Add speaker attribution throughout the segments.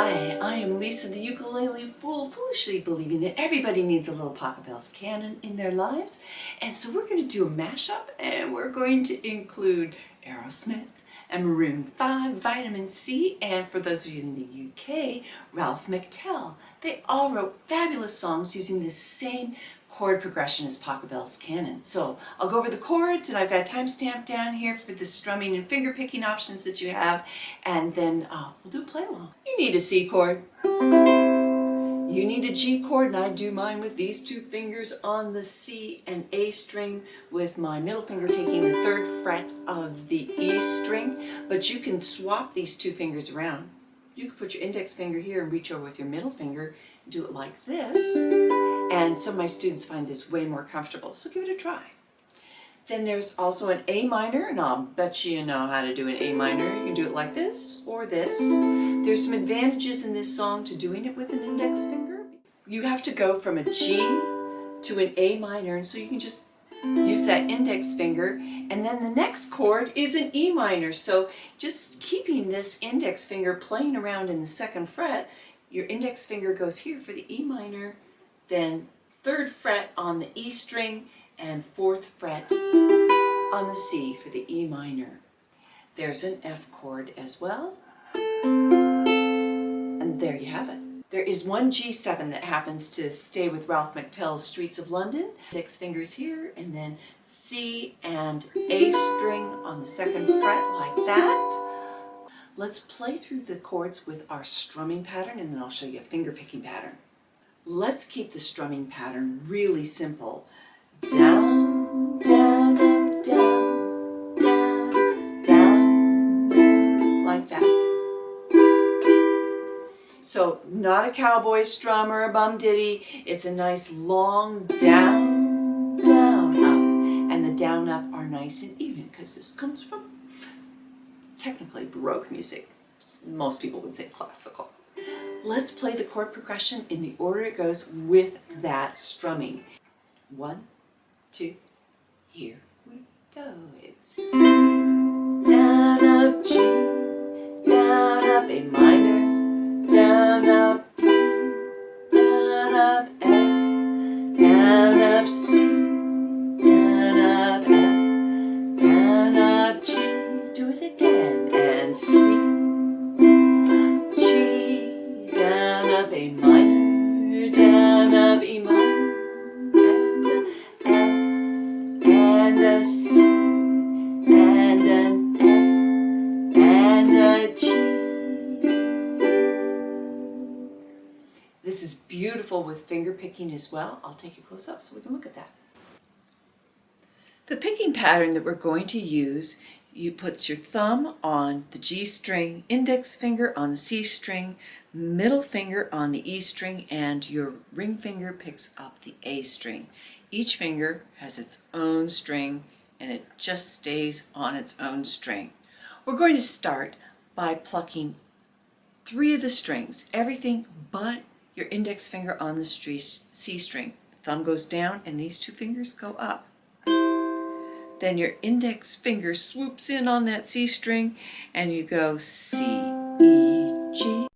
Speaker 1: Hi, I am Lisa the ukulele fool, foolishly believing that everybody needs a little Pachelbel's Canon in their lives. And so we're going to do a mashup, and we're going to include Aerosmith and Maroon 5, Vitamin C, and for those of you in the UK, Ralph McTell. They all wrote fabulous songs using the same chord progression as Pachelbel's Canon. So I'll go over the chords, and I've got a timestamp down here for the strumming and finger picking options that you have, and then we'll do a play along. You need a C chord. You need a G chord, and I do mine with these two fingers on the C and A string, with my middle finger taking the 3rd fret of the E string, but you can swap these two fingers around. You can put your index finger here and reach over with your middle finger and do it like this. And some of my students find this way more comfortable, so give it a try. Then there's also an A minor, and I'll bet you know how to do an A minor. You can do it like this or this. There's some advantages in this song to doing it with an index finger. You have to go from a G to an A minor, and so you can just use that index finger, and then the next chord is an E minor. So just keeping this index finger playing around in the 2nd fret, your index finger goes here for the E minor, then 3rd fret on the E string, and 4th fret on the C for the E minor. There's an F chord as well. And there you have it. There is one G7 that happens to stay with Ralph McTell's Streets of London. Index fingers here, and then C and A string on the 2nd fret like that. Let's play through the chords with our strumming pattern, and then I'll show you a finger picking pattern. Let's keep the strumming pattern really simple. Down, down, up, down, down, down, like that. So not a cowboy strum or a bum ditty. It's a nice long down, down, up. And the down, up are nice and even because this comes from technically Baroque music. Most people would say classical. Let's play the chord progression in the order it goes with that strumming. 1, 2, here we go. It's C, down, up, G, down, up, A minor, down, up, B, down, up, F, down, up, C, down, up, F, down, up, G, do it again, and C, G, down, up, A minor, down, up, E minor, and a C, and an F, and a G. This is beautiful with finger picking as well. I'll take a close up so we can look at that. The picking pattern that we're going to use, you put your thumb on the G string, index finger on the C string, middle finger on the E string, and your ring finger picks up the A string. Each finger has its own string, and it just stays on its own string. We're going to start by plucking 3 of the strings, everything but your index finger on the C string. The thumb goes down and these 2 fingers go up. Then your index finger swoops in on that C string and you go C, E, G.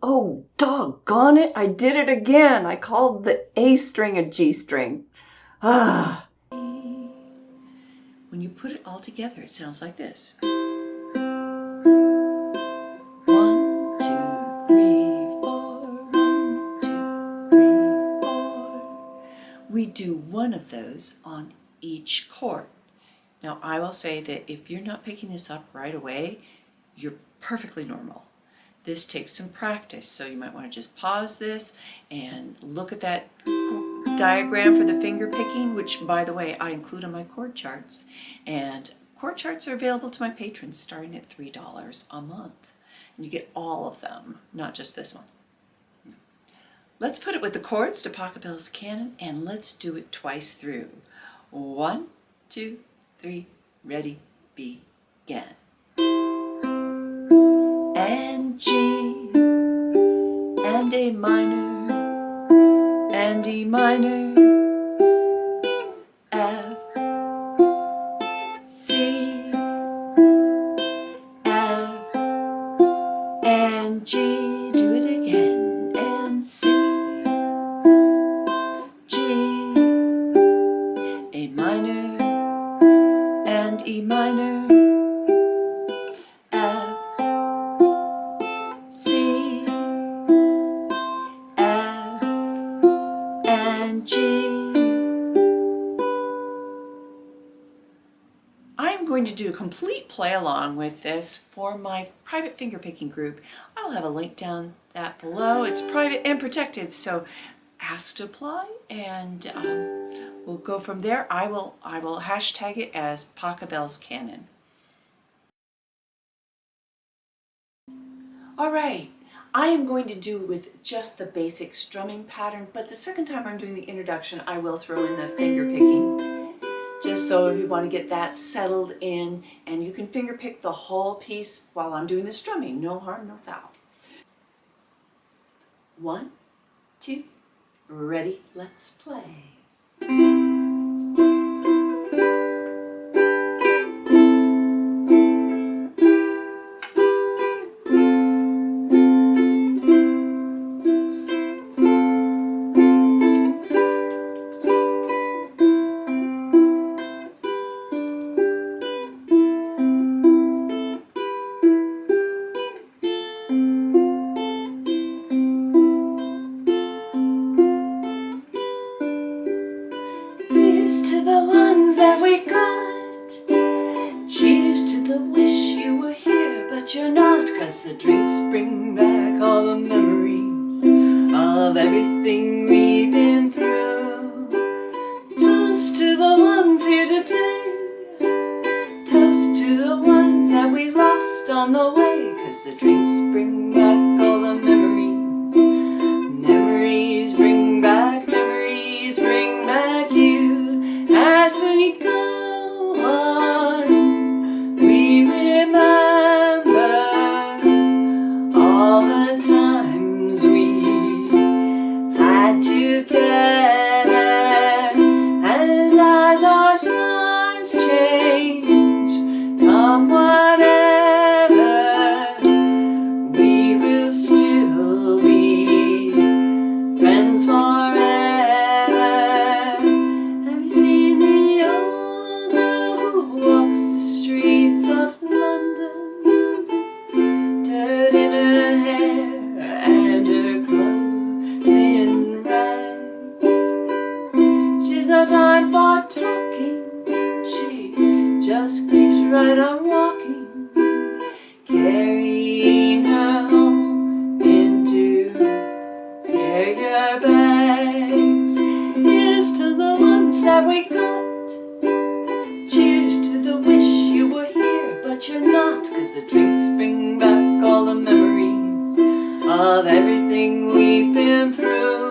Speaker 1: Oh, doggone it, I did it again. I called the A string a G string. Ah. When you put it all together, it sounds like this. 1, 2, 3, 4. 1, 2, 3, 4. We do 1 of those on each chord. Now, I will say that if you're not picking this up right away, you're perfectly normal. This takes some practice, so you might want to just pause this and look at that diagram for the finger picking, which, by the way, I include on my chord charts. And chord charts are available to my patrons starting at $3 a month. And you get all of them, not just this one. Let's put it with the chords to Pachelbel's Canon, and let's do it twice through. 1, 2, 3, ready, begin. And G, and A minor, and E minor, F, C, F, G, do it again, and C, G, A minor, and E minor, F, C, F, and G. I'm going to do a complete play along with this for my private fingerpicking group. I'll have a link down that below. It's private and protected, so ask to apply, and we'll go from there. I will hashtag it as Pachelbel's Canon. All right, I am going to do with just the basic strumming pattern, but the second time I'm doing the introduction, I will throw in the finger picking, just so if you want to get that settled in, and you can finger pick the whole piece while I'm doing the strumming. No harm, no foul. 1, 2, ready, let's play. To the ones that we got. Cheers to the wish you were here, but you're not, 'cause the drinks bring back all the memories of everything we've been through. Toast to the ones here today. Toast to the ones that we lost on the way, 'cause the drinks bring back all the memories. Memories bring back, memories bring back you. As we go on, we remember all the times we had together, and as our lives change, come whatever, we will still be friends forever. Time for talking, she just keeps right on walking, carrying her home into carrier bags. Here's to the ones that we got. Cheers to the wish you were here, but you're not, 'cause the drinks bring back all the memories of everything we've been through.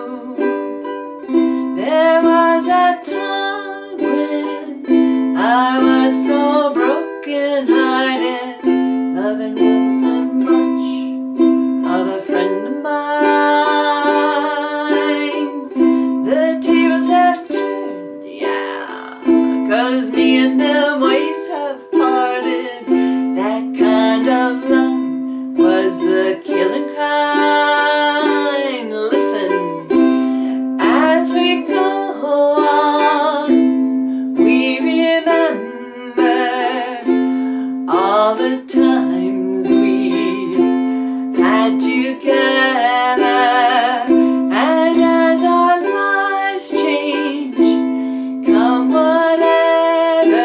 Speaker 1: There was a time when I was so broken-hearted, loving wasn't much of a friend of mine. The tables have turned, yeah, 'cause me and them ways have parted. That kind of love was the killing kind. Listen, as we go on, we remember all the times we had together, and as our lives change, come whatever,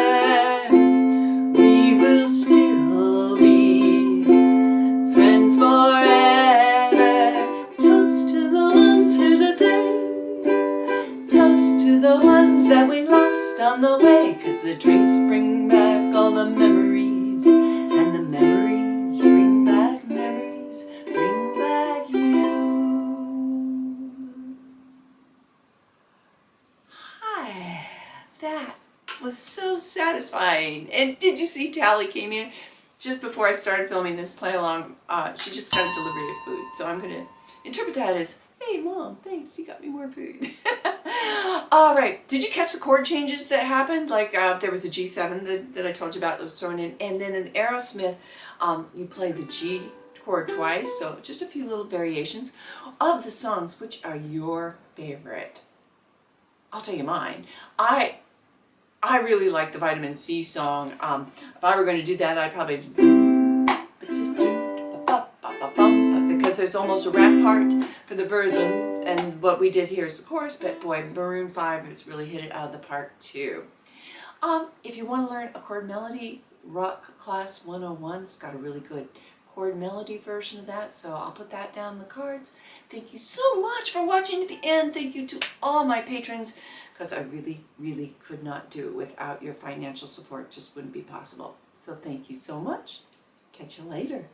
Speaker 1: we will still be friends forever. Toast to the ones here today. Toast to the ones that we lost on the way, 'cause the drinks bring back all the memories, and the memories bring back you. Hi, that was so satisfying. And did you see Tally came in just before I started filming this play along? She just got a delivery of food, so I'm gonna interpret that as, hey Mom, thanks, you got me more food. All right, did you catch the chord changes that happened? Like there was a G7 that I told you about that was thrown in, and then in Aerosmith, you play the G chord twice, so just a few little variations of the songs. Which are your favorite? I'll tell you mine. I really like the Vitamin C song. If I were going to do that, I'd probably because there's almost a rap part for the version, and what we did here is the chorus, but boy, Maroon 5 has really hit it out of the park too. If you want to learn a chord melody, Rock Class 101's got a really good chord melody version of that, so I'll put that down in the cards. Thank you so much for watching to the end. Thank you to all my patrons, because I really, really could not do it without your financial support. It just wouldn't be possible. So thank you so much. Catch you later.